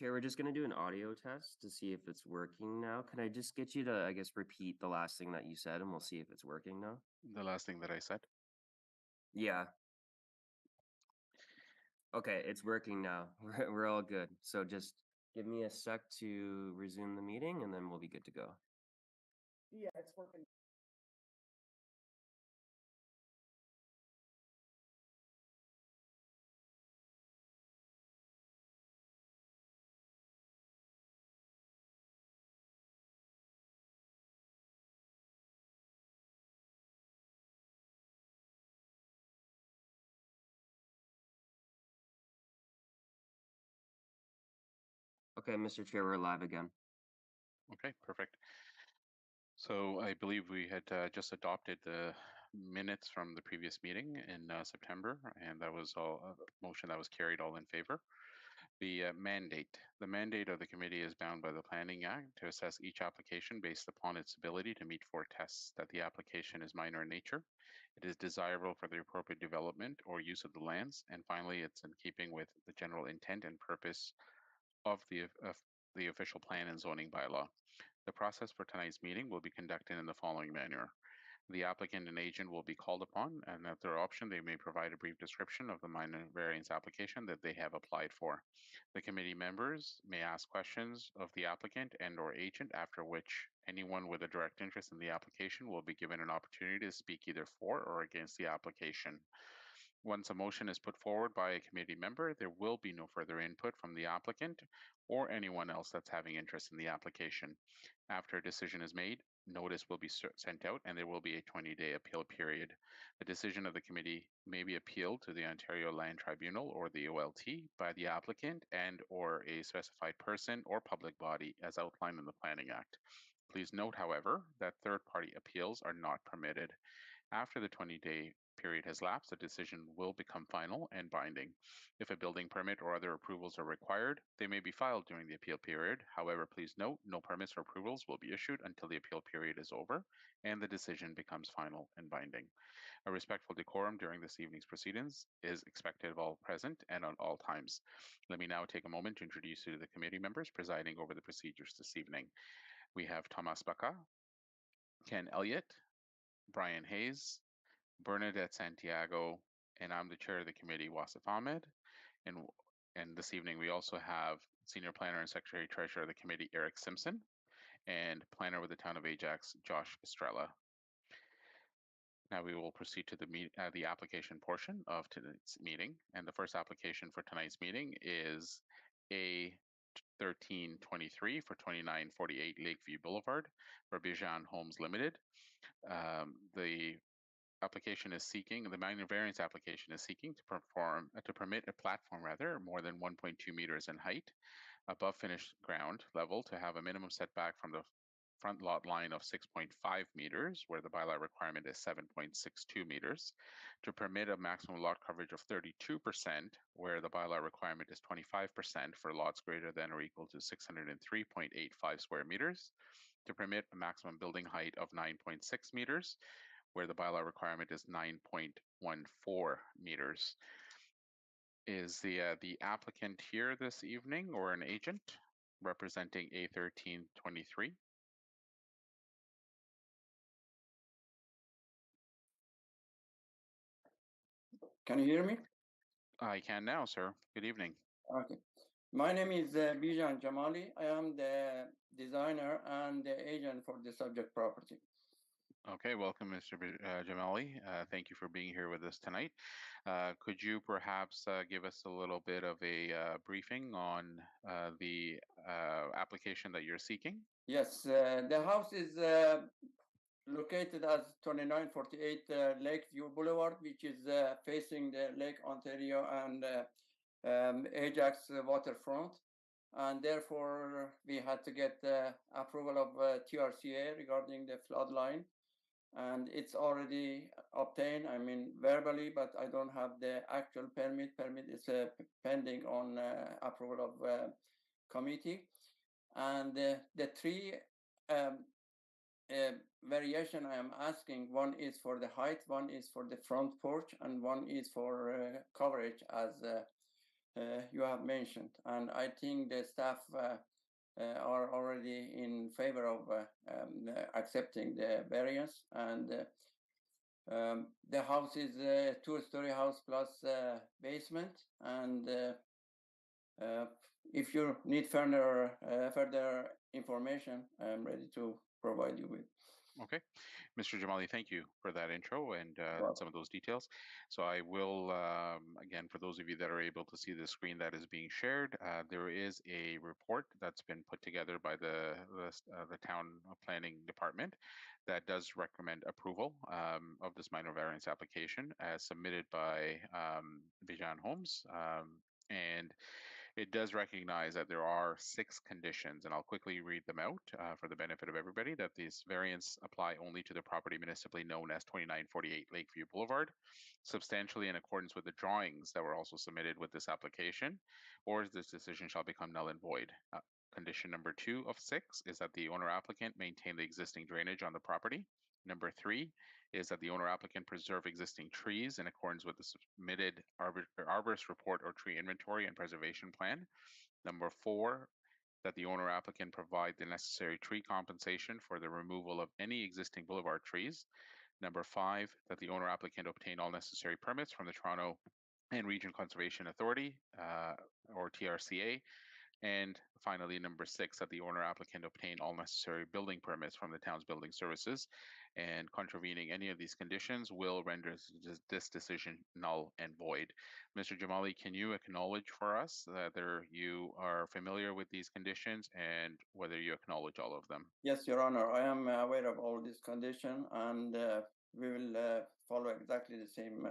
Chair, we're just gonna do an audio test to see if it's working now. Can I just get you to, I guess, repeat the last thing that you said, and we'll see if it's working now? The last thing that I said. Yeah. Okay, it's working now. We're all good. So just give me a sec to resume the meeting, and then we'll be good to go. Yeah, it's working. Okay, Mr. Chair, we're live again. Okay, perfect. So I believe we had just adopted the minutes from the previous meeting in September, and that was all a motion that was carried all in favor. The mandate. The mandate of the committee is bound by the Planning Act to assess each application based upon its ability to meet four tests: that the application is minor in nature, it is desirable for the appropriate development or use of the lands, and finally, it's in keeping with the general intent and purpose of the official plan and zoning bylaw. The process for tonight's meeting will be conducted in the following manner. The applicant and agent will be called upon, and at their option, they may provide a brief description of the minor variance application that they have applied for. The committee members may ask questions of the applicant and/or agent, after which anyone with a direct interest in the application will be given an opportunity to speak either for or against the application. Once a motion is put forward by a committee member, there will be no further input from the applicant or anyone else that's having interest in the application. After a decision is made, notice will be sent out and there will be a 20-day appeal period. The decision of the committee may be appealed to the Ontario Land Tribunal or the OLT by the applicant and/or a specified person or public body as outlined in the Planning Act. Please note, however, that third-party appeals are not permitted. After the 20-day period has lapsed, the decision will become final and binding. If a building permit or other approvals are required, they may be filed during the appeal period. However, please note, no permits or approvals will be issued until the appeal period is over and the decision becomes final and binding. A respectful decorum during this evening's proceedings is expected of all present and on all times. Let me now take a moment to introduce you to the committee members presiding over the procedures this evening. We have Thomas Baca, Ken Elliott, Brian Hayes, Bernadette Santiago, and I'm the chair of the committee, Wasif Ahmed. And, and this evening we also have Senior Planner and Secretary Treasurer of the committee, Eric Simpson, and Planner with the Town of Ajax, Josh Estrella. Now we will proceed to the application portion of tonight's meeting. And the first application for tonight's meeting is A 1323 for 2948 Lakeview Boulevard for Bijan Homes Limited. The minor variance application is seeking to permit a platform more than 1.2 meters in height above finished ground level to have a minimum setback from the front lot line of 6.5 meters, where the bylaw requirement is 7.62 meters, to permit a maximum lot coverage of 32%, where the bylaw requirement is 25% for lots greater than or equal to 603.85 square meters, to permit a maximum building height of 9.6 meters, where the bylaw requirement is 9.14 meters. Is the applicant here this evening or an agent representing A1323? Can you hear me? I can now, sir. Good evening. Okay. My name is Bijan Jamali. I am the designer and the agent for the subject property. Okay, welcome, Mr. Jamali. Thank you for being here with us tonight. Could you perhaps give us a little bit of a briefing on the application that you're seeking? Yes, the house is located as 2948 Lakeview Boulevard, which is facing the Lake Ontario and Ajax waterfront. And therefore, we had to get approval of TRCA regarding the flood line. And it's already obtained, I mean, verbally, but I don't have the actual permit. Permit is pending on approval of committee. And the three variation I am asking, one is for the height, one is for the front porch, and one is for coverage as you have mentioned, and I think the staff are already in favor of accepting the variance. And the house is a two-story house plus basement. And if you need further information, I'm ready to provide you with. Okay, Mr. Jamali, thank you for that intro and Welcome. some of those details. So I will, again, for those of you that are able to see the screen that is being shared, there is a report that's been put together by the town planning department that does recommend approval of this minor variance application as submitted by Bijan Homes. And it does recognize that there are 6 conditions, and I'll quickly read them out for the benefit of everybody, that these variants apply only to the property municipally known as 2948 Lakeview Boulevard, substantially in accordance with the drawings that were also submitted with this application, or this decision shall become null and void. Condition number 2 of 6 is that the owner applicant maintain the existing drainage on the property. Number 3 is that the owner applicant preserve existing trees in accordance with the submitted arborist report or tree inventory and preservation plan. Number 4, that the owner applicant provide the necessary tree compensation for the removal of any existing boulevard trees. Number 5, that the owner applicant obtain all necessary permits from the Toronto and Region Conservation Authority or TRCA. And finally, number 6, that the owner applicant obtain all necessary building permits from the town's building services, and contravening any of these conditions will render this decision null and void. Mr. Jamali, can you acknowledge for us whether you are familiar with these conditions and whether you acknowledge all of them? Yes, Your Honor, I am aware of all these conditions, and we will follow exactly the same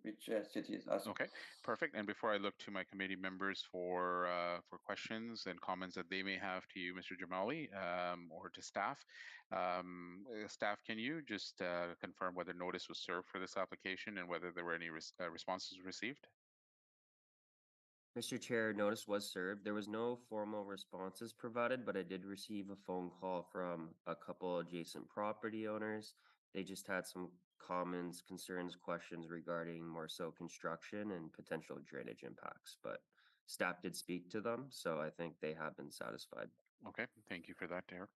which city is asking. Okay, perfect. And before I look to my committee members for questions and comments that they may have to you, Mr. Jamali, or to staff, staff, can you just confirm whether notice was served for this application and whether there were any responses received? Mr. Chair, notice was served. There was no formal responses provided, but I did receive a phone call from a couple adjacent property owners. They just had some comments, concerns, questions regarding more so construction and potential drainage impacts, but staff did speak to them, so I think they have been satisfied. Okay, thank you for that, Derek.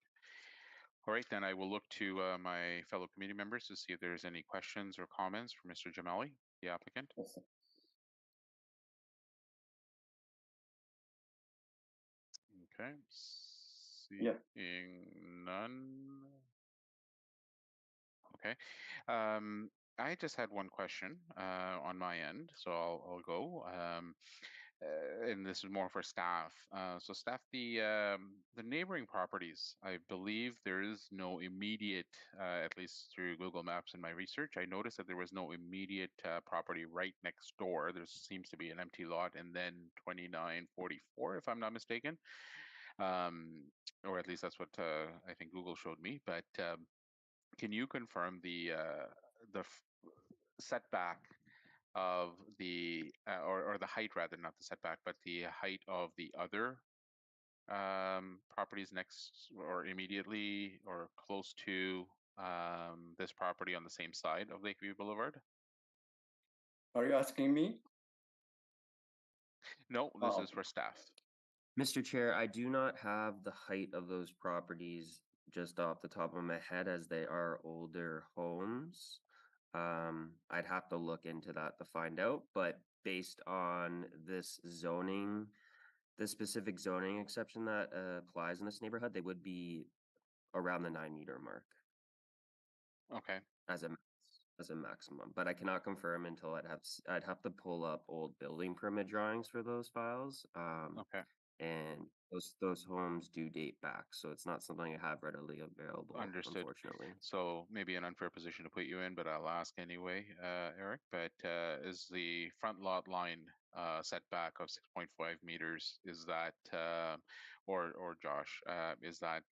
All right, then I will look to my fellow committee members to see if there's any questions or comments for Mr. Jamali, the applicant. Yes, sir. Okay, Yeah. seeing none. Okay. I just had one question on my end, so I'll go. And this is more for staff. So staff, the neighboring properties, I believe there is no immediate, at least through Google Maps and my research, I noticed that there was no immediate property right next door. There seems to be an empty lot, and then 2944, if I'm not mistaken. Or at least that's what I think Google showed me. But can you confirm the setback of the or the height, rather, not the setback, but the height of the other properties next or immediately or close to this property on the same side of Lakeview Boulevard? Are you asking me? No, this is for staff. Mr. Chair, I do not have the height of those properties just off the top of my head as they are older homes. I'd have to look into that to find out, but based on this zoning, the specific zoning exception that applies in this neighborhood, they would be around the 9-meter mark Okay. as a maximum. But I cannot confirm until I'd have to pull up old building permit drawings for those files. Okay. And those homes do date back, so it's not something I have readily available, Understood. unfortunately. So maybe an unfair position to put you in, but I'll ask anyway, Eric. But is the front lot line setback of 6.5 meters, is that, or Josh, is that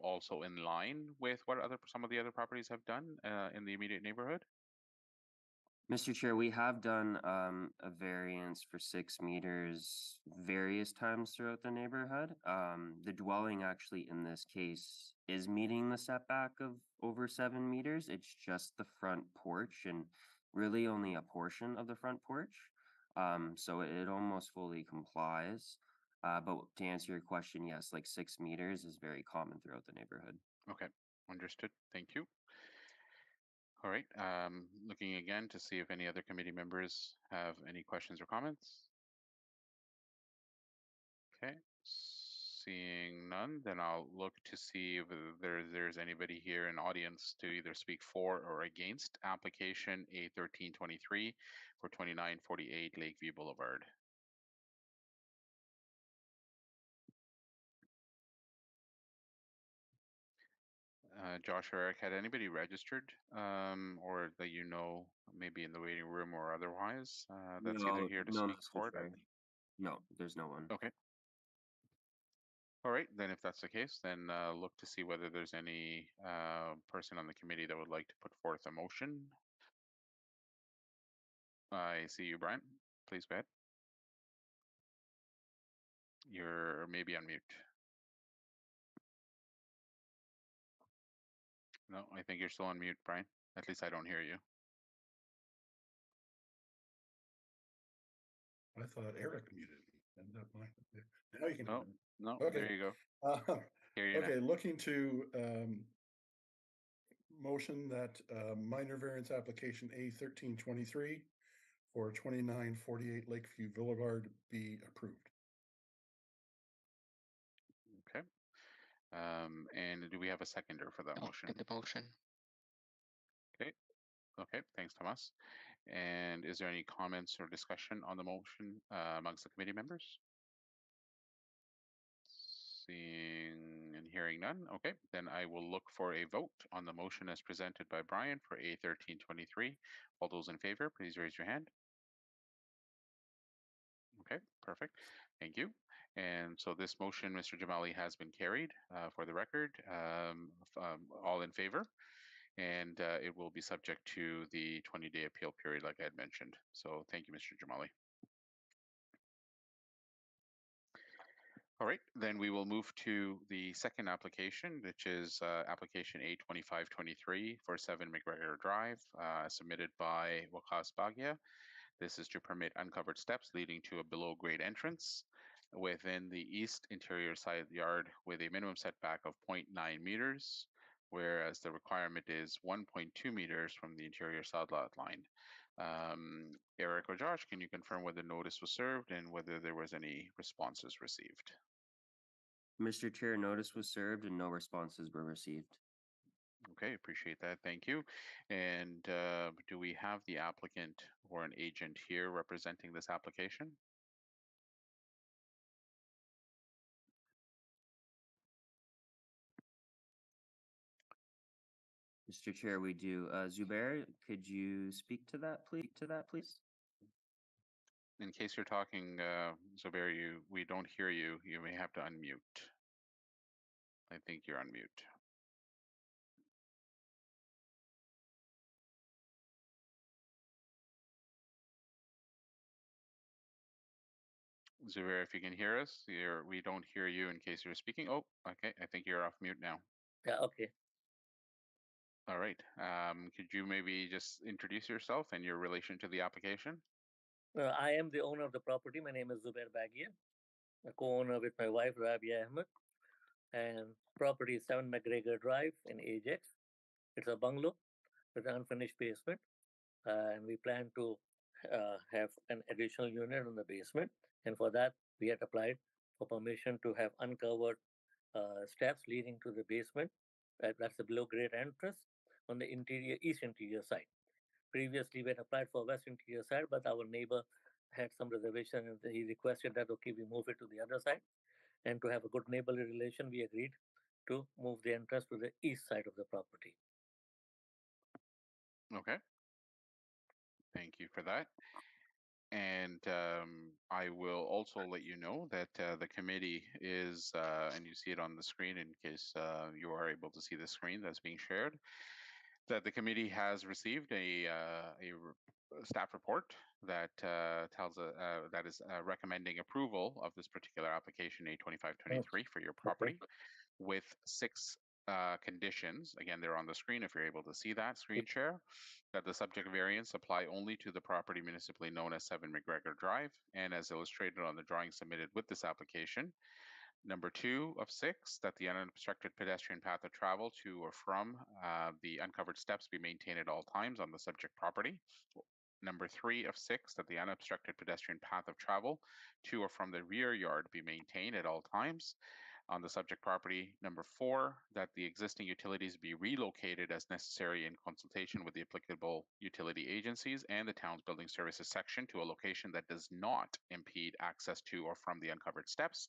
also in line with what some of the other properties have done in the immediate neighborhood? Mr. Chair, we have done a variance for 6 meters various times throughout the neighborhood. The dwelling actually in this case is meeting the setback of over 7 meters. It's just the front porch and really only a portion of the front porch. So it almost fully complies. But to answer your question, yes, like 6 meters is very common throughout the neighborhood. Okay, understood. Thank you. All right, looking again to see if any other committee members have any questions or comments. Okay, seeing none, then I'll look to see if there's anybody here in audience to either speak for or against application A1323 for 2948 Lakeview Boulevard. Josh or Eric, had anybody registered or that you know, maybe in the waiting room or otherwise, that's either here to No, speak Mr. for it? Chair. No, there's no one. Okay. All right, then if that's the case, then look to see whether there's any person on the committee that would like to put forth a motion. I see you, Brian. Please go ahead. You're maybe on mute. No, I think you're still on mute, Brian. At least I don't hear you. I thought Eric muted me. And now you can hear No, me. no, Okay. there you go. Hear you Okay, now. looking to motion that minor variance application A1323 for 2948 Lakeview Boulevard be approved. Okay. And do we have a seconder for that motion? The motion. Okay. Okay, thanks, Tomas. And is there any comments or discussion on the motion amongst the committee members? Seeing and hearing none, okay, then I will look for a vote on the motion as presented by Brian for A1323. All those in favor, please raise your hand. Okay, perfect. Thank you. And so this motion, Mr. Jamali, has been carried for the record. All in favor? And it will be subject to the 20-day appeal period, like I had mentioned. So thank you, Mr. Jamali. All right, then we will move to the second application, which is application A2523 for 7 McGregor Drive, submitted by Wakas Bagia. This is to permit uncovered steps leading to a below-grade entrance within the east interior side yard with a minimum setback of 0.9 meters, whereas the requirement is 1.2 meters from the interior side lot line. Eric or Josh, can you confirm whether notice was served and whether there was any responses received? Mr. Chair, notice was served and no responses were received. Okay, appreciate that. Thank you. And do we have the applicant or an agent here representing this application? Mr. Chair, we do. Zubair, could you speak to that, please? In case you're talking, Zubair, we don't hear you. You may have to unmute. I think you're on mute. Zubair, if you can hear us, we don't hear you in case you're speaking. Oh, okay. I think you're off mute now. Yeah, okay. All right. Could you maybe just introduce yourself and your relation to the application? I am the owner of the property. My name is Zubair Bagia, a co-owner with my wife, Rabia Ahmed. And property is 7 McGregor Drive in Ajax. It's a bungalow with an unfinished basement. And we plan to have an additional unit in the basement. And for that, we had applied for permission to have uncovered steps leading to the basement. That's the below grade entrance on the east interior side. Previously, we had applied for west interior side, but our neighbor had some reservation and he requested that, okay, we move it to the other side. And to have a good neighborly relation, we agreed to move the entrance to the east side of the property. Okay. Thank you for that. And I will also let you know that the committee is, and you see it on the screen in case you are able to see the screen that's being shared, that the committee has received a staff report that that is recommending approval of this particular application A2523 for your property with 6 conditions, again, they're on the screen if you're able to see that, screen share, that the subject variants apply only to the property municipally known as 7 McGregor Drive and as illustrated on the drawing submitted with this application. Number 2 of 6, that the unobstructed pedestrian path of travel to or from the uncovered steps be maintained at all times on the subject property. Number 3 of 6, that the unobstructed pedestrian path of travel to or from the rear yard be maintained at all times on the subject property. Number 4, that the existing utilities be relocated as necessary in consultation with the applicable utility agencies and the town's building services section to a location that does not impede access to or from the uncovered steps.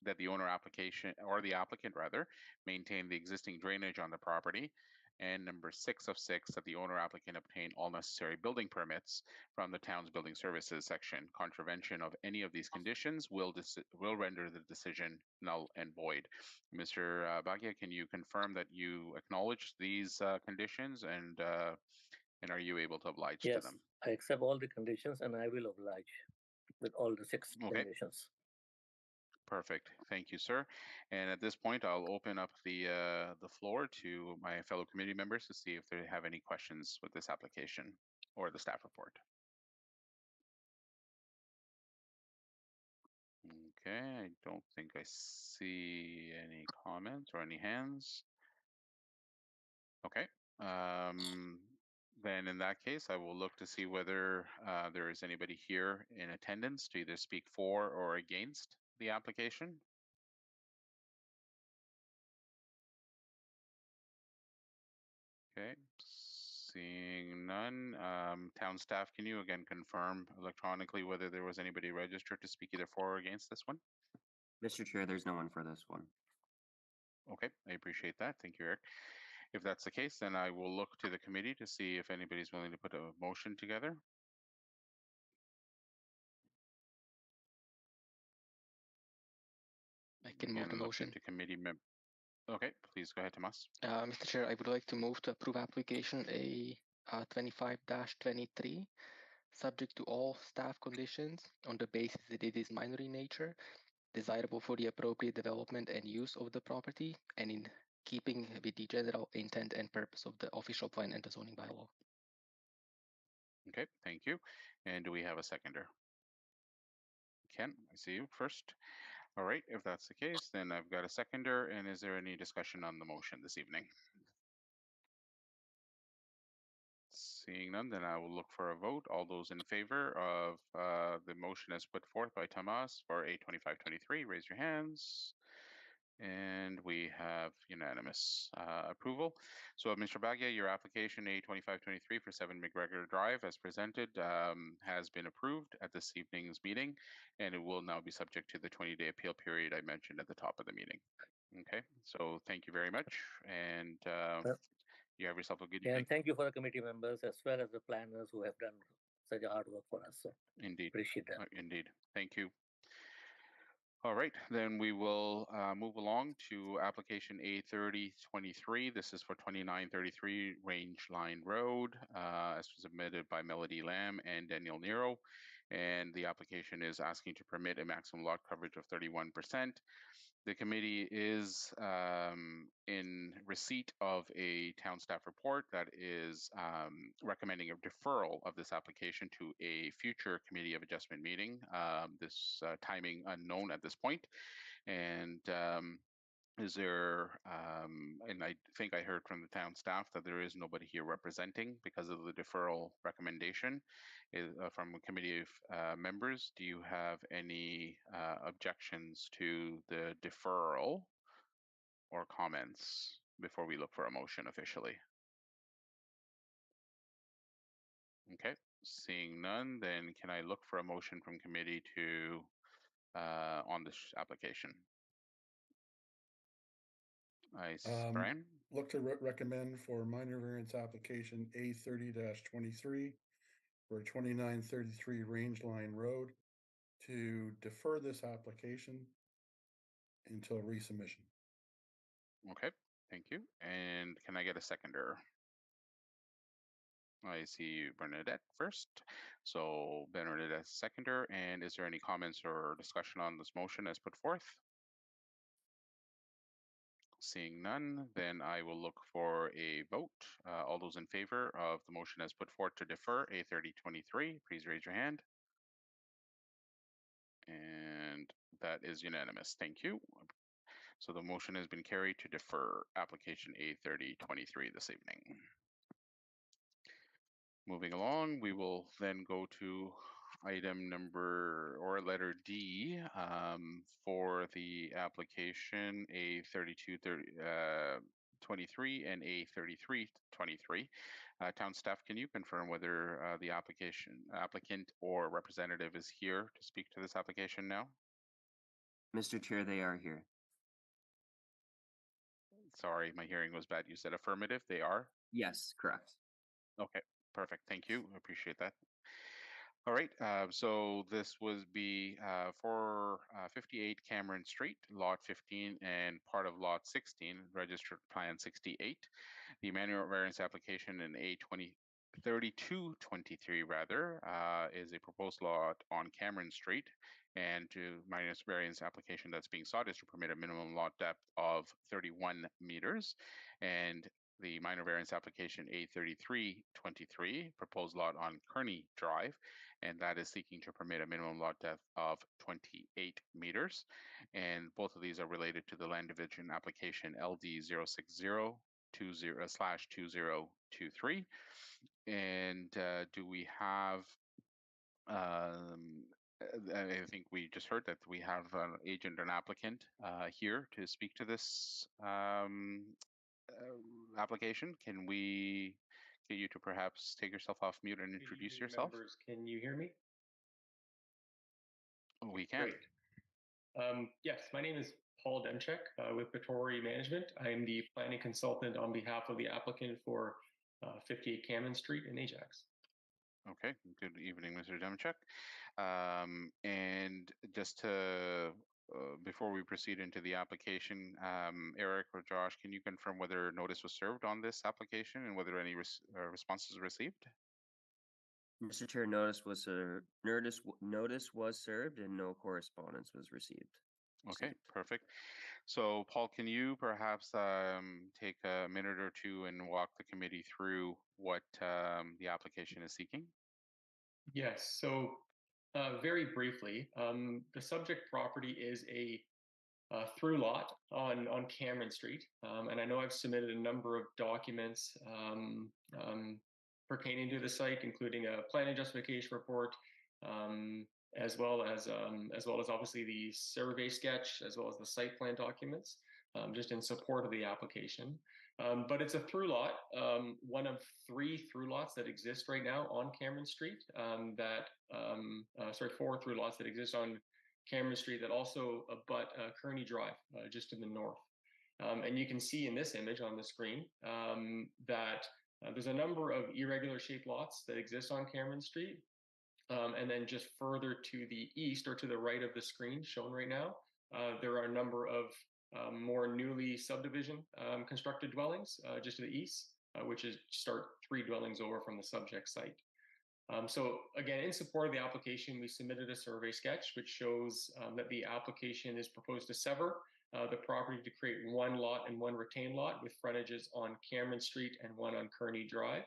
That the owner application, or the applicant rather, maintain the existing drainage on the property. And number 6 of 6, that the owner applicant obtain all necessary building permits from the town's building services section. Contravention of any of these conditions will render the decision null and void. Mr. Bagia, can you confirm that you acknowledge these conditions and are you able to oblige to Yes, them? I accept all the conditions and I will oblige with all the 6 Okay. conditions. Perfect. Thank you, sir. And at this point, I'll open up the floor to my fellow committee members to see if they have any questions with this application or the staff report. Okay, I don't think I see any comments or any hands. Okay. Then in that case, I will look to see whether there is anybody here in attendance to either speak for or against the application. Okay, seeing none. Town staff, can you again confirm electronically whether there was anybody registered to speak either for or against this one? Mr. Chair, there's no one for this one. Okay, I appreciate that. Thank you, Eric. If that's the case, then I will look to the committee to see if anybody's willing to put a motion together. I can move the motion. To committee Okay, please go ahead, Tomas. Mr. Chair, I would like to move to approve application A 25-23, subject to all staff conditions on the basis that it is minor in nature, desirable for the appropriate development and use of the property, and in keeping with the general intent and purpose of the official plan and the zoning bylaw. Okay, thank you. And do we have a seconder? Ken, I see you first. All right, if that's the case, then I've got a seconder. And is there any discussion on the motion this evening? Seeing none, then I will look for a vote. All those in favor of the motion as put forth by Tomas for A2523, raise your hands. And we have unanimous approval. So, Mr. Bagia, your application A2523 for 7 McGregor Drive, as presented, has been approved at this evening's meeting, and it will now be subject to the 20-day appeal period I mentioned at the top of the meeting. Okay, so thank you very much, and you have yourself a good evening. And thank you for the committee members as well as the planners who have done such a hard work for us. So Indeed. appreciate that. Indeed. Thank you. All right, then we will move along to application A3023. This is for 2933 Range Line Road, as submitted by Melody Lamb and Daniel Nero. And the application is asking to permit a maximum lot coverage of 31%. The committee is in receipt of a town staff report that is recommending a deferral of this application to a future committee of adjustment meeting. This timing unknown at this point. And is there, and I think I heard from the town staff that there is nobody here representing because of the deferral recommendation from a committee of members. Do you have any objections to the deferral or comments before we look for a motion officially? Okay, seeing none, then can I look for a motion from committee to on this application? Brian? Look to recommend for minor variance application A30-23 for 2933 Range Line Road to defer this application until resubmission. Okay, thank you. And can I get a seconder? I see Bernadette first. So Bernadette seconder. And is there any comments or discussion on this motion as put forth? Seeing none, then I will look for a vote. All those in favor of the motion as put forth to defer A3023, please raise your hand. And that is unanimous. Thank you. So the motion has been carried to defer application A3023 this evening. Moving along, we will then go to item number or letter D for the application A3223 and A3323. Town staff, can you confirm whether the applicant or representative is here to speak to this application now? Mr. Chair, they are here. Sorry, my hearing was bad. You said affirmative. They are? Yes, correct. Okay, perfect. Thank you. I appreciate that. All right, so this was for 58 Cameron Street, Lot 15, and part of Lot 16, Registered Plan 68. The manual variance application in A3223 rather is a proposed lot on Cameron Street, and to minus variance application that's being sought is to permit a minimum lot depth of 31 meters, and the minor variance application A3323, proposed lot on Kearney Drive, and that is seeking to permit a minimum lot depth of 28 meters. And both of these are related to the land division application LD06020/2023. And do we have, I think we just heard that we have an agent and applicant here to speak to this application. Can we get you to perhaps take yourself off mute and introduce yourself? Members, can you hear me? We can. Great. Yes, my name is Paul Demchek with Patori Management. I am the planning consultant on behalf of the applicant for 58 Cameron Street in Ajax. Okay, good evening, Mr. Demchek. And just to, before we proceed into the application, Eric or Josh, can you confirm whether notice was served on this application and whether any responses were received? Mr. Chair, notice was served and no correspondence was received. Okay, perfect. So, Paul, can you perhaps take a minute or two and walk the committee through what the application is seeking? Yes, so very briefly, the subject property is a through lot on Cameron Street. And I know I've submitted a number of documents pertaining to the site, including a planning justification report, as well as obviously the survey sketch, as well as the site plan documents, just in support of the application. But it's a through lot, one of 3 through lots that exist right now on Cameron Street. 4 through lots that exist on Cameron Street that also abut Kearney Drive, just to the north. And you can see in this image on the screen that there's a number of irregular shaped lots that exist on Cameron Street. And then just further to the east or to the right of the screen shown right now, there are a number of more newly subdivision constructed dwellings just to the east, which is start 3 dwellings over from the subject site. So again, in support of the application, we submitted a survey sketch which shows that the application is proposed to sever the property to create 1 lot and 1 retained lot with frontages on Cameron Street and 1 on Kearney Drive.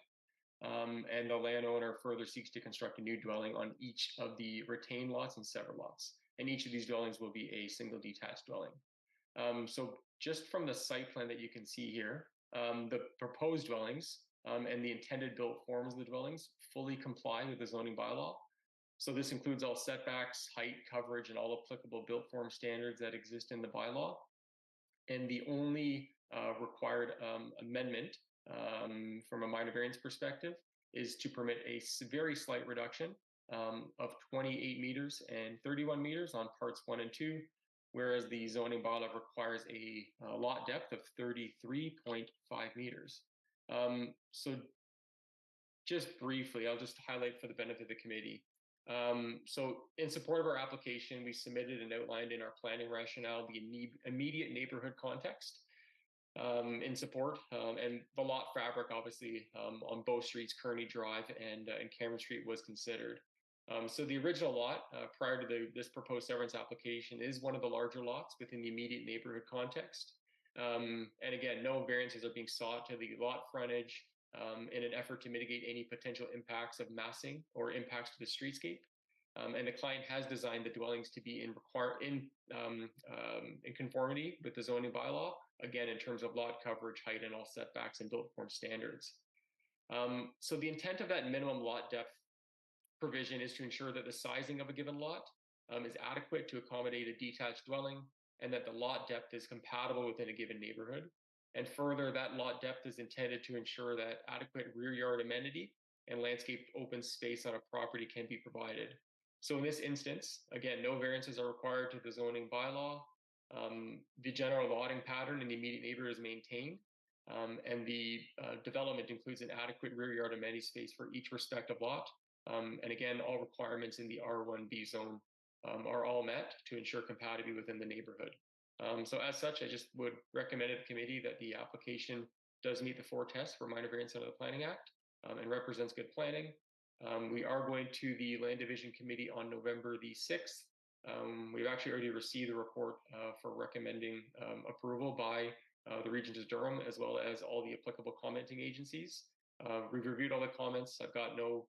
And the landowner further seeks to construct a new dwelling on each of the retained lots and severed lots. And each of these dwellings will be a single detached dwelling. So just from the site plan that you can see here, the proposed dwellings and the intended built forms of the dwellings fully comply with the zoning bylaw. So this includes all setbacks, height, coverage, and all applicable built form standards that exist in the bylaw. And the only required amendment from a minor variance perspective is to permit a very slight reduction of 28 meters and 31 meters on parts 1 and 2, whereas the zoning bylaw requires a lot depth of 33.5 meters. So just briefly, I'll just highlight for the benefit of the committee. So in support of our application, we submitted and outlined in our planning rationale the immediate neighborhood context in support, and the lot fabric, obviously, on both streets, Kearney Drive and Cameron Street, was considered. So the original lot, prior to this proposed severance application, is one of the larger lots within the immediate neighborhood context. And again, no variances are being sought to the lot frontage in an effort to mitigate any potential impacts of massing or impacts to the streetscape. And the client has designed the dwellings to be in conformity with the zoning bylaw, again, in terms of lot coverage, height, and all setbacks and built form standards. So the intent of that minimum lot depth provision is to ensure that the sizing of a given lot is adequate to accommodate a detached dwelling, and that the lot depth is compatible within a given neighborhood. And further, that lot depth is intended to ensure that adequate rear yard amenity and landscape open space on a property can be provided. So in this instance, again, no variances are required to the zoning bylaw. The general lotting pattern in the immediate neighborhood is maintained, and the development includes an adequate rear yard amenity space for each respective lot. And again, all requirements in the R1B zone are all met to ensure compatibility within the neighborhood. So as such, I just would recommend to the committee that the application does meet the 4 tests for minor variance under the Planning Act and represents good planning. We are going to the Land Division Committee on November the 6th. We've actually already received the report for recommending approval by the Regions of Durham, as well as all the applicable commenting agencies. We've reviewed all the comments. I've got no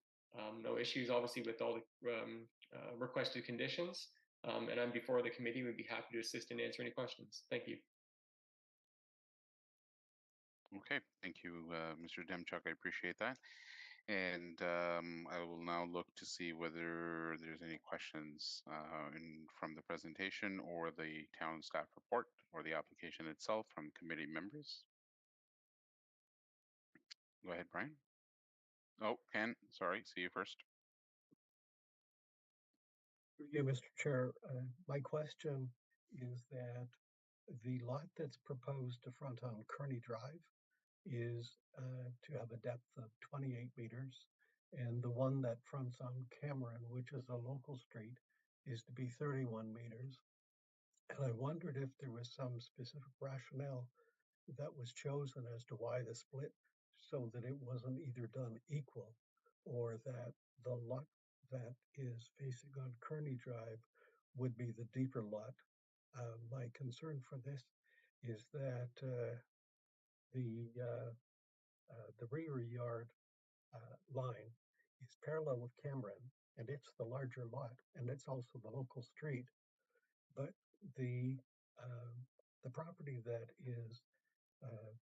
issues, obviously, with all the requested conditions. And I'm before the committee. We'd be happy to assist and answer any questions. Thank you. Okay, thank you, Mr. Demchuk. I appreciate that. And I will now look to see whether there's any questions from the presentation or the town staff report or the application itself from committee members. Go ahead, Brian. Oh, Ken, sorry, see you first. Through you, Mr. Chair, my question is that the lot that's proposed to front on Kearney Drive is to have a depth of 28 meters, and the one that fronts on Cameron, which is a local street, is to be 31 meters. And I wondered if there was some specific rationale that was chosen as to why the split, so that it wasn't either done equal, or that the lot that is facing on Kearney Drive would be the deeper lot. My concern for this is that the rear yard line is parallel with Cameron, and it's the larger lot, and it's also the local street. But the property that is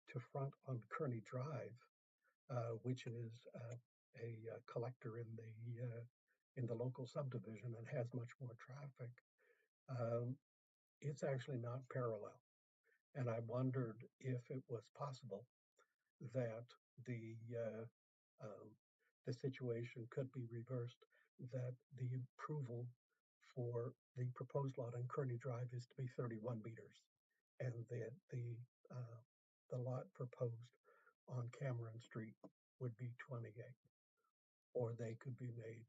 to front on Kearney Drive, which is a collector in the local subdivision and has much more traffic, it's actually not parallel. And I wondered if it was possible that the situation could be reversed, that the approval for the proposed lot on Kearney Drive is to be 31 meters, and that the lot proposed on Cameron Street would be 28, or they could be made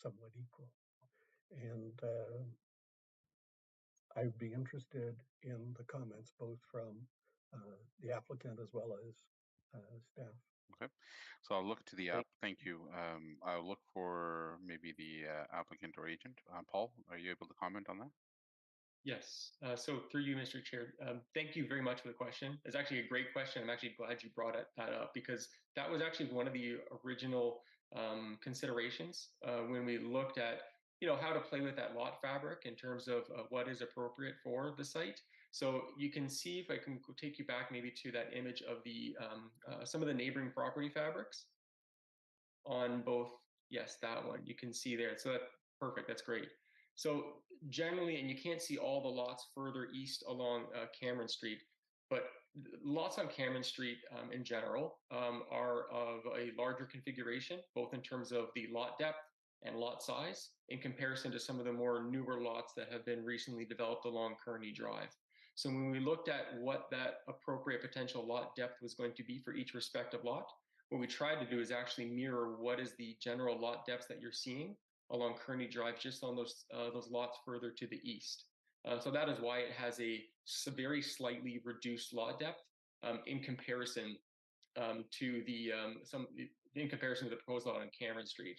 somewhat equal. And I'd be interested in the comments both from the applicant as well as staff. Okay, so I'll look to the app. Thank you. I'll look for maybe the applicant or agent. Paul, are you able to comment on that? Yes. So through you, Mr. Chair, thank you very much for the question. It's actually a great question. I'm actually glad you brought that up, because that was actually one of the original considerations when we looked at, how to play with that lot fabric in terms of what is appropriate for the site. So you can see, if I can take you back maybe to that image of the some of the neighboring property fabrics on both. Yes, that one you can see there. So that's perfect. That's great. So generally, and you can't see all the lots further east along Cameron Street, but lots on Cameron Street in general are of a larger configuration, both in terms of the lot depth and lot size, in comparison to some of the more newer lots that have been recently developed along Kearney Drive. So when we looked at what that appropriate potential lot depth was going to be for each respective lot, what we tried to do is actually mirror what is the general lot depths that you're seeing along Kearney Drive, just on those lots further to the east. So that is why it has a very slightly reduced lot depth in comparison to the proposed lot on Cameron Street.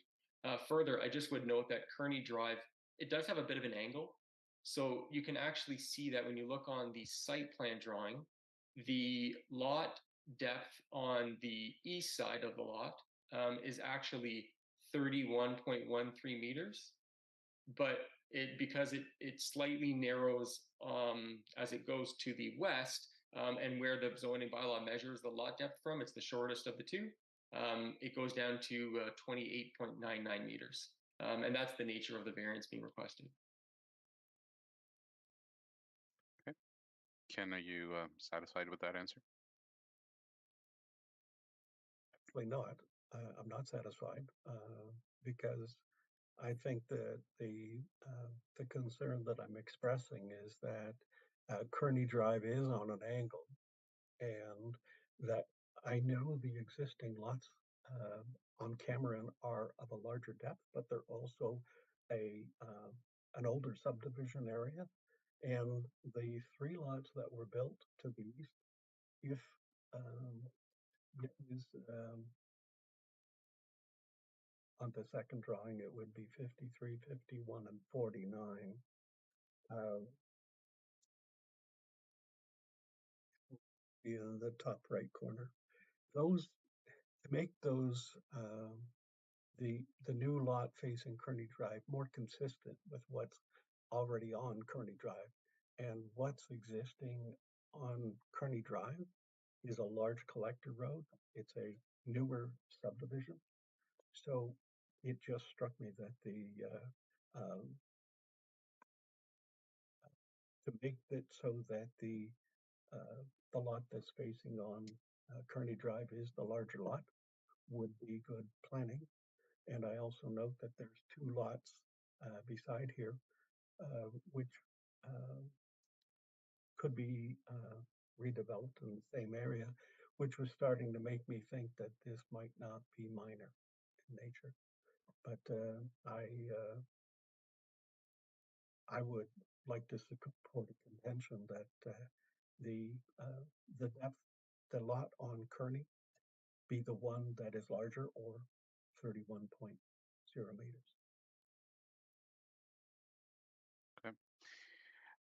Further, I just would note that Kearney Drive, it does have a bit of an angle So you can actually see that when you look on the site plan drawing, the lot depth on the east side of the lot is actually 31.13 meters, but because it slightly narrows as it goes to the west, and where the zoning bylaw measures the lot depth from, it's the shortest of the two. It goes down to 28.99 meters, and that's the nature of the variance being requested. Okay. Ken, are you satisfied with that answer? Actually not. I'm not satisfied because I think that the concern that I'm expressing is that Kearney Drive is on an angle, and that I know the existing lots on Cameron are of a larger depth, but they're also an older subdivision area, and the three lots that were built to the east, if it is on the second drawing, it would be 53, 51, and 49. In the top right corner. Those, to make those the new lot facing Kearney Drive more consistent with what's already on Kearney Drive, and what's existing on Kearney Drive is a large collector road. It's a newer subdivision, so it just struck me that to make it so that the lot that's facing on Kearney Drive is the larger lot would be good planning. And I also note that there's two lots beside here, which could be redeveloped in the same area, which was starting to make me think that this might not be minor in nature. But I would like to support a contention that the depth, the lot on Kearney, be the one that is larger, or 31.0 meters. Okay.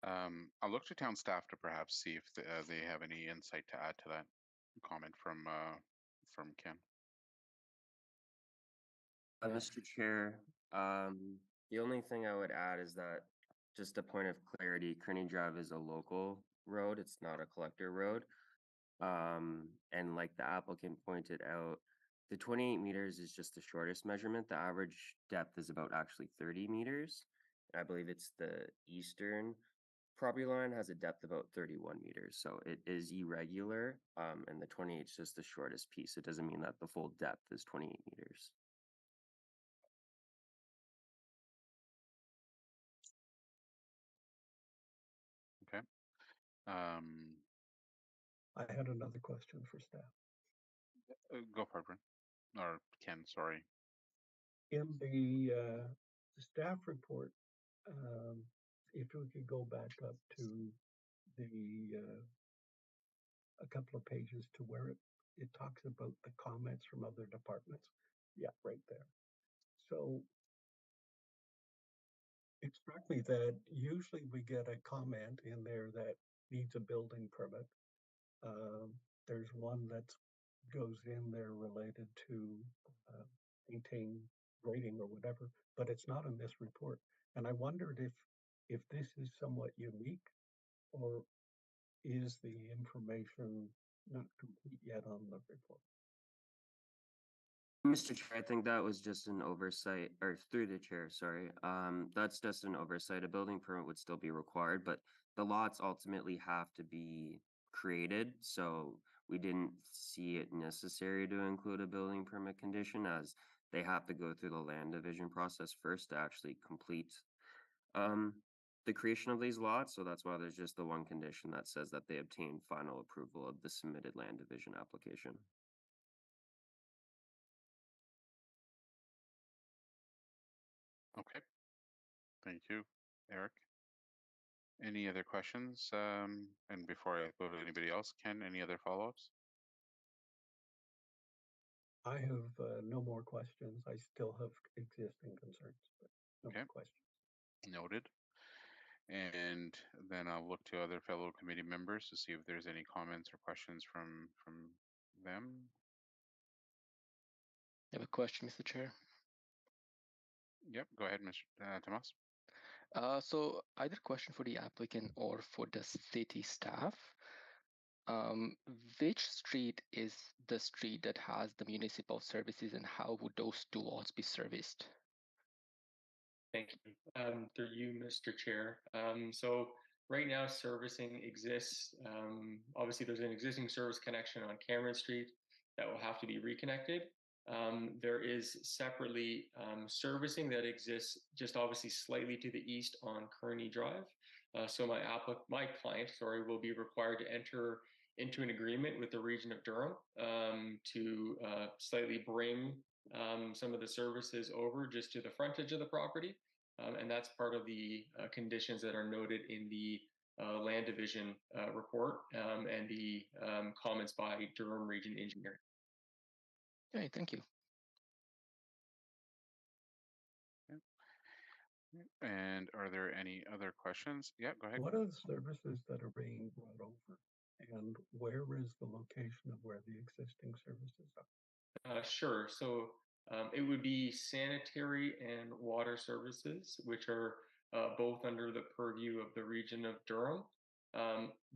I'll look to town staff to perhaps see if they have any insight to add to that comment from Ken. Mr. Chair, the only thing I would add is that, just a point of clarity, Kearney Drive is a local road, it's not a collector road. And like the applicant pointed out, the 28 meters is just the shortest measurement. The average depth is about actually 30 meters. I believe it's the eastern property line has a depth about 31 meters. So it is irregular, and the 28 is just the shortest piece. It doesn't mean that the full depth is 28 meters. Okay. I had another question for staff. Go for it, Brent. Or Ken, sorry. In the staff report, if we could go back up to the a couple of pages to where it talks about the comments from other departments. Yeah, right there. So it struck me that usually we get a comment in there that needs a building permit. There's one that goes in there related to maintain grading or whatever, but it's not in this report. And I wondered if this is somewhat unique, or is the information not complete yet on the report? Mr. Chair, I think that was just an oversight, or through the chair, sorry. That's just an oversight. A building permit would still be required, but the lots ultimately have to be created. So we didn't see it necessary to include a building permit condition, as they have to go through the land division process first to actually complete the creation of these lots. So that's why there's just the one condition that says that they obtain final approval of the submitted land division application. Okay. Thank you, Eric. Any other questions? And before I go to anybody else, Ken, any other follow-ups? I have no more questions. I still have existing concerns, but no Okay. more questions. Noted. And then I'll look to other fellow committee members to see if there's any comments or questions from them. I have a question, Mr. Chair. Yep, go ahead, Mr. Tomas. So either question for the applicant or for the city staff. Which street is the street that has the municipal services, and how would those two lots be serviced? Thank you. Through you, Mr. Chair. So right now, servicing exists. Obviously, there's an existing service connection on Cameron Street that will have to be reconnected. There is separately servicing that exists just obviously slightly to the east on Kearney Drive. So my client, sorry, will be required to enter into an agreement with the region of Durham to slightly bring some of the services over just to the frontage of the property. And that's part of the conditions that are noted in the land division report and the comments by Durham Region Engineering. Okay, thank you. And are there any other questions? Yeah, go ahead. What are the services that are being brought over? And where is the location of where the existing services are? Sure. So it would be sanitary and water services, which are both under the purview of the region of Durham.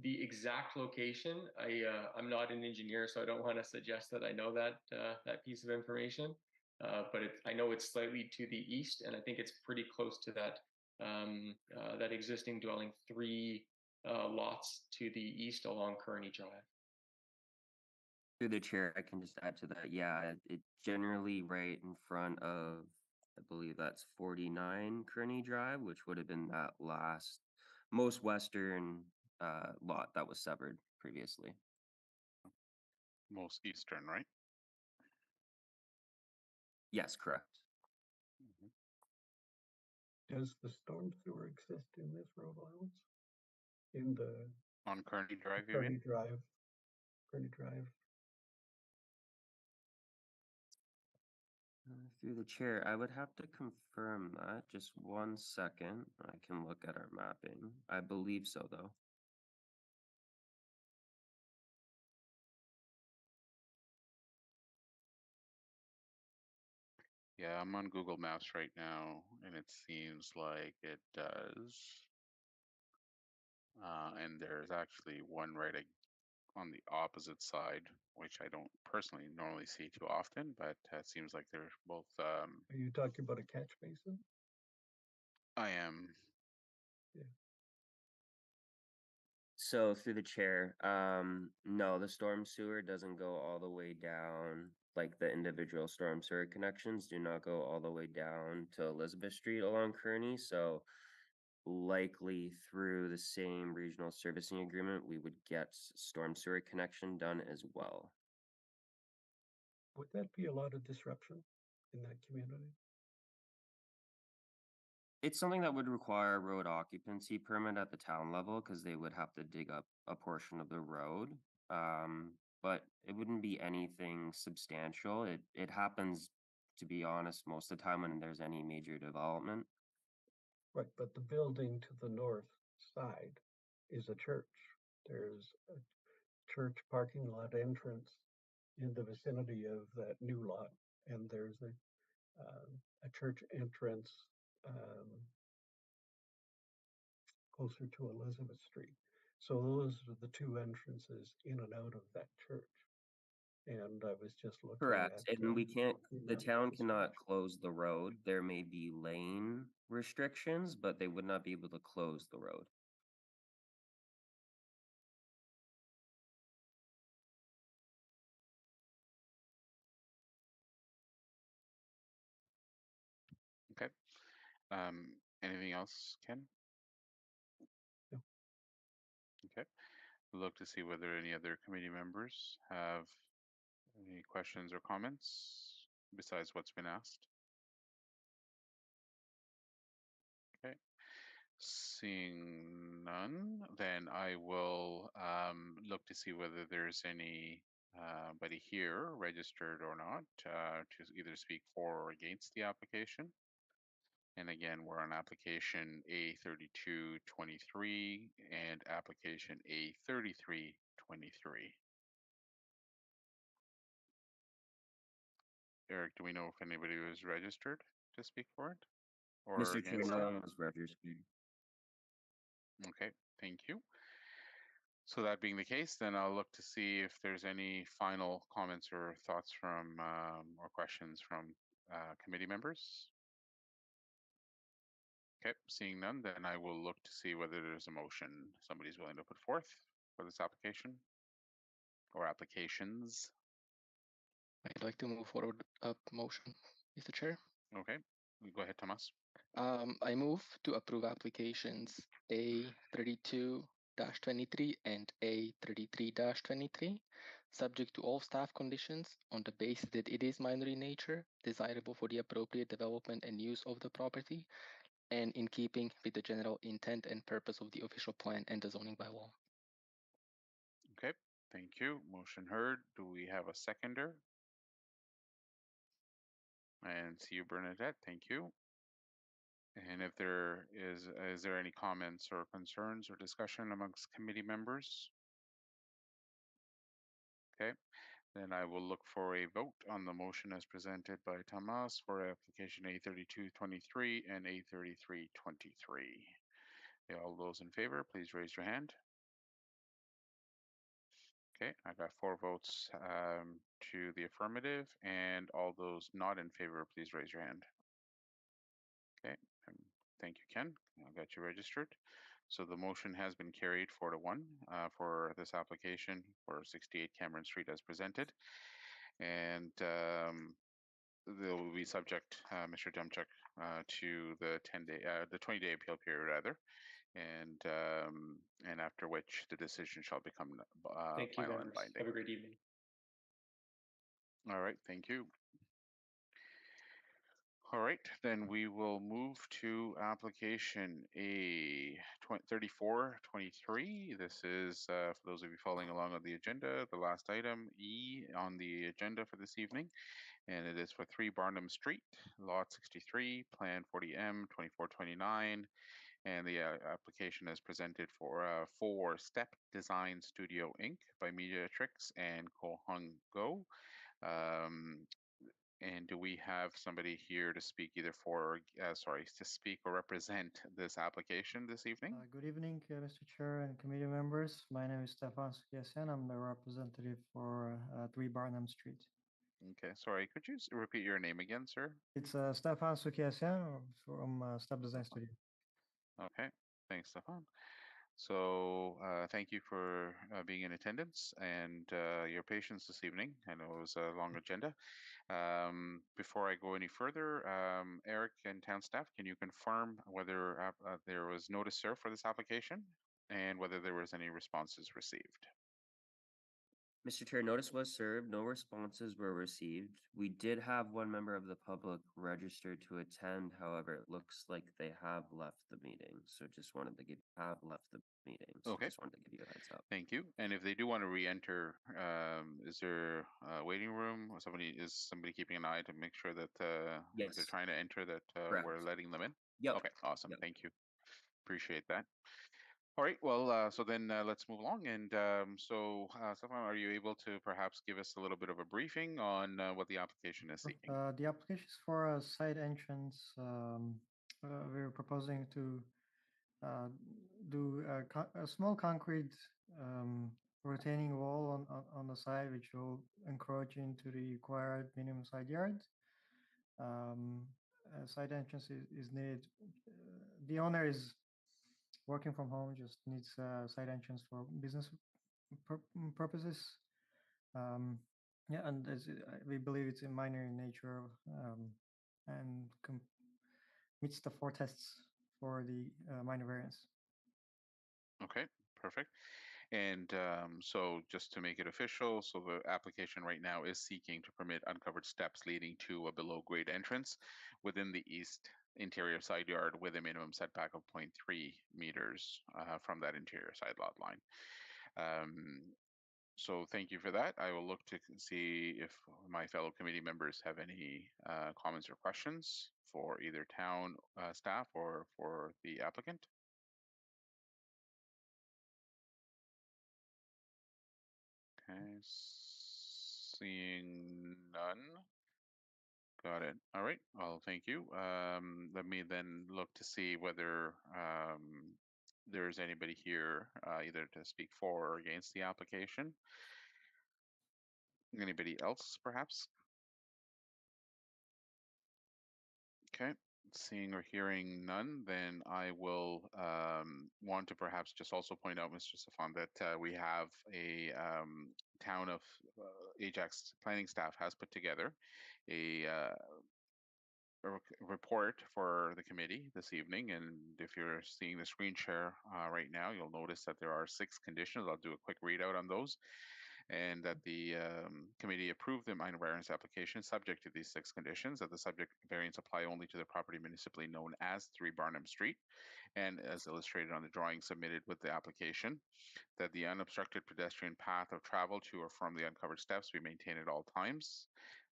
The exact location, I'm not an engineer, so I don't want to suggest that I know that that piece of information. But I know it's slightly to the east, and I think it's pretty close to that that existing dwelling, 3 lots to the east along Kearney Drive. Through the chair, I can just add to that. Yeah, it's generally right in front of, I believe that's 49 Kearney Drive, which would have been that last most western lot that was severed previously. Most eastern, right? Yes, correct. Does the storm sewer exist in this road allowance? In the On Kearney Drive, you mean? Kearney Drive? Kearney Drive. Through the chair, I would have to confirm that. Just 1 second. I can look at our mapping. I believe so, though. Yeah, I'm on Google Maps right now, and it seems like it does. And there's actually one right on the opposite side, which I don't personally normally see too often, but it seems like they're both. Are you talking about a catch basin? I am. Yeah. So through the chair, no, the storm sewer doesn't go all the way down. Like the individual storm sewer connections do not go all the way down to Elizabeth Street along Kearney. So likely through the same regional servicing agreement, we would get storm sewer connection done as well. Would that be a lot of disruption in that community? It's something that would require a road occupancy permit at the town level because they would have to dig up a portion of the road. But it wouldn't be anything substantial. It happens, to be honest, most of the time when there's any major development. Right, but the building to the north side is a church. There's a church parking lot entrance in the vicinity of that new lot, and there's a church entrance closer to Elizabeth Street. So those are the two entrances in and out of that church. And I was just looking Correct. at And we can't, the that town was cannot close the road. There may be lane restrictions, but they would not be able to close the road. Okay. Anything else, Ken? No. Okay. We'll look to see whether any other committee members have any questions or comments besides what's been asked. Okay. Seeing none, then I will look to see whether there's anybody here registered or not to either speak for or against the application. And again, we're on application A3223 and application A3323. Eric, do we know if anybody was registered to speak for it or Mr. Chair, against no it? one was registered. Okay, thank you. So that being the case, then I'll look to see if there's any final comments or thoughts from or questions from committee members. Okay, seeing none, then I will look to see whether there's a motion somebody's willing to put forth for this application or applications. I'd like to move forward a motion, Mr. Chair. Okay, go ahead, Thomas. I move to approve applications A32-23 and A33-23, subject to all staff conditions on the basis that it is minor in nature, desirable for the appropriate development and use of the property, and in keeping with the general intent and purpose of the official plan and the zoning bylaw. Okay, thank you. Motion heard. Do we have a seconder? And see you, Bernadette. Thank you. And if there is there any comments or concerns or discussion amongst committee members? Okay, then I will look for a vote on the motion as presented by Thomas for application A3223 and A3323. All those in favor, please raise your hand. Okay, I got 4 votes to the affirmative, and all those not in favor, please raise your hand. Okay, thank you, Ken. I got you registered. So the motion has been carried 4-1 for this application for 68 Cameron Street as presented. And they will be subject, Mr. Demchuk, to the 20-day appeal period rather. And after which the decision shall become Thank you, final and members. binding. Have a great evening. All right, thank you. All right, then we will move to application A3423. This is, for those of you following along on the agenda, the last item, E on the agenda for this evening. And it is for 3 Barnum Street, Lot 63, Plan 40M 2429. And the application is presented for Step Design Studio Inc. by Mediatrix and Kohung Go. And do we have somebody here to speak either for, to speak or represent this application this evening? Good evening, Mr. Chair and committee members. My name is Stefan Sukiasian. I'm the representative for 3 Barnum Street. Okay, sorry, could you repeat your name again, sir? It's Stefan Sukiasian from Step Design Studio. Okay, thanks, Stefan. So thank you for being in attendance and your patience this evening. I know it was a long agenda. Before I go any further, Eric and town staff, can you confirm whether there was notice served for this application and whether there was any responses received? Mr. Chair, notice was served, no responses were received. We did have one member of the public registered to attend, however, it looks like they have left the meeting. So just wanted to left the meeting. So Okay. just wanted to give you a heads up. Thank you. And if they do want to re-enter, is there a waiting room or is somebody keeping an eye to make sure that if they're Yes. trying to enter that we're Correct. letting them in? Yep. Okay, awesome. Yep. Thank you. Appreciate that. All right, well, so then let's move along. And Stefan, are you able to perhaps give us a little bit of a briefing on what the application is seeking? The application is for a side entrance. We're proposing to do a small concrete retaining wall on the side, which will encroach into the required minimum side yard. A side entrance is needed. The owner is working from home, just needs a side entrance for business purposes. Yeah, and we believe it's a minor in nature and meets the 4 tests for the minor variance. Okay, perfect. And so just to make it official, so the application right now is seeking to permit uncovered steps leading to a below grade entrance within the east interior side yard with a minimum setback of 0.3 meters from that interior side lot line. So thank you for that. I will look to see if my fellow committee members have any comments or questions for either town staff or for the applicant. Okay, seeing none. Got it. All right. Well, thank you. Let me then look to see whether there's anybody here either to speak for or against the application. Anybody else, perhaps? Okay. Seeing or hearing none, then I will want to perhaps just also point out, Mr. Safan, that we have a town of Ajax planning staff has put together a report for the committee this evening. And if you're seeing the screen share right now, you'll notice that there are 6 conditions. I'll do a quick readout on those. And that the committee approved the minor variance application subject to these 6 conditions, that the subject variance apply only to the property municipally known as 3 Barnum Street, and as illustrated on the drawing submitted with the application, that the unobstructed pedestrian path of travel to or from the uncovered steps be maintained at all times,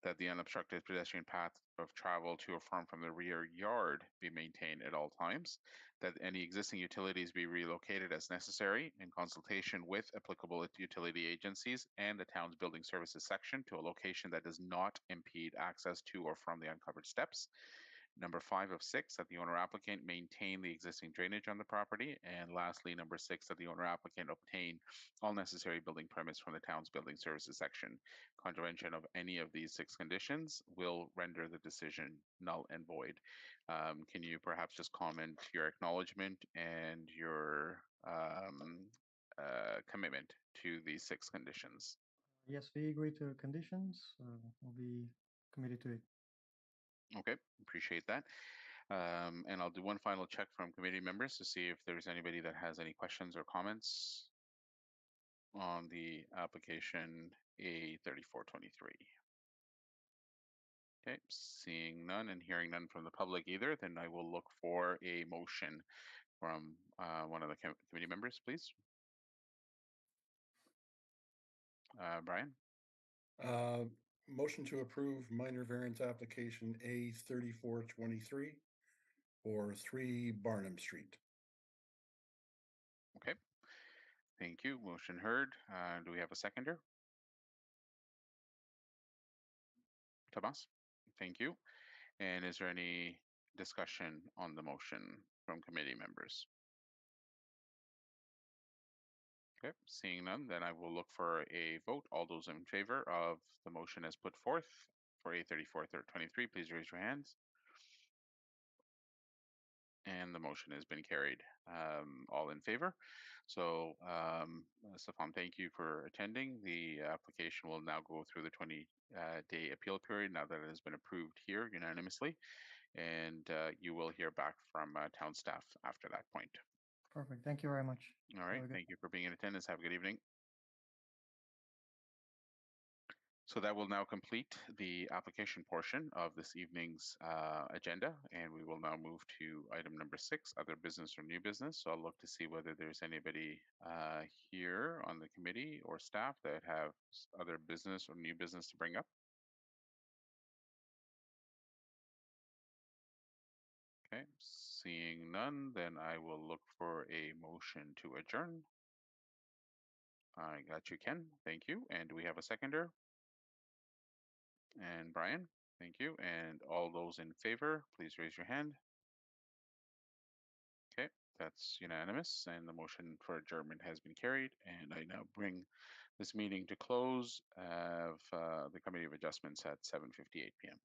that the unobstructed pedestrian path of travel to or from the rear yard be maintained at all times, that any existing utilities be relocated as necessary in consultation with applicable utility agencies and the town's building services section to a location that does not impede access to or from the uncovered steps. Number 5 of 6, that the owner applicant maintain the existing drainage on the property. And lastly, number 6, that the owner applicant obtain all necessary building permits from the town's building services section. Contravention of any of these 6 conditions will render the decision null and void. Can you perhaps just comment your acknowledgement and your commitment to these 6 conditions? Yes, we agree to the conditions. We'll be committed to it. Okay, appreciate that. And I'll do one final check from committee members to see if there's anybody that has any questions or comments on the application A3423. Okay, seeing none and hearing none from the public either, then I will look for a motion from one of the committee members, please. Brian? Motion to approve minor variance application A3423 for 3 Barnum Street. Okay, thank you. Motion heard. Do we have a seconder? Tomas? Thank you. And is there any discussion on the motion from committee members? Okay, seeing none, then I will look for a vote. All those in favor of the motion as put forth for A3423, please raise your hands. And the motion has been carried. All in favor. So, Stefan, thank you for attending. The application will now go through the 20-day appeal period now that it has been approved here unanimously. And you will hear back from town staff after that point. Perfect. Thank you very much. All right. Thank you for being in attendance. Have a good evening. So that will now complete the application portion of this evening's agenda, and we will now move to item number 6, other business or new business. So I'll look to see whether there's anybody here on the committee or staff that have other business or new business to bring up. Okay, seeing none, then I will look for a motion to adjourn. I got you, Ken. Thank you. And do we have a seconder? And Brian, thank you. And all those in favor, please raise your hand. Okay, that's unanimous, and the motion for adjournment has been carried. And I now bring this meeting to close of the Committee of Adjustments at 7:58 p.m.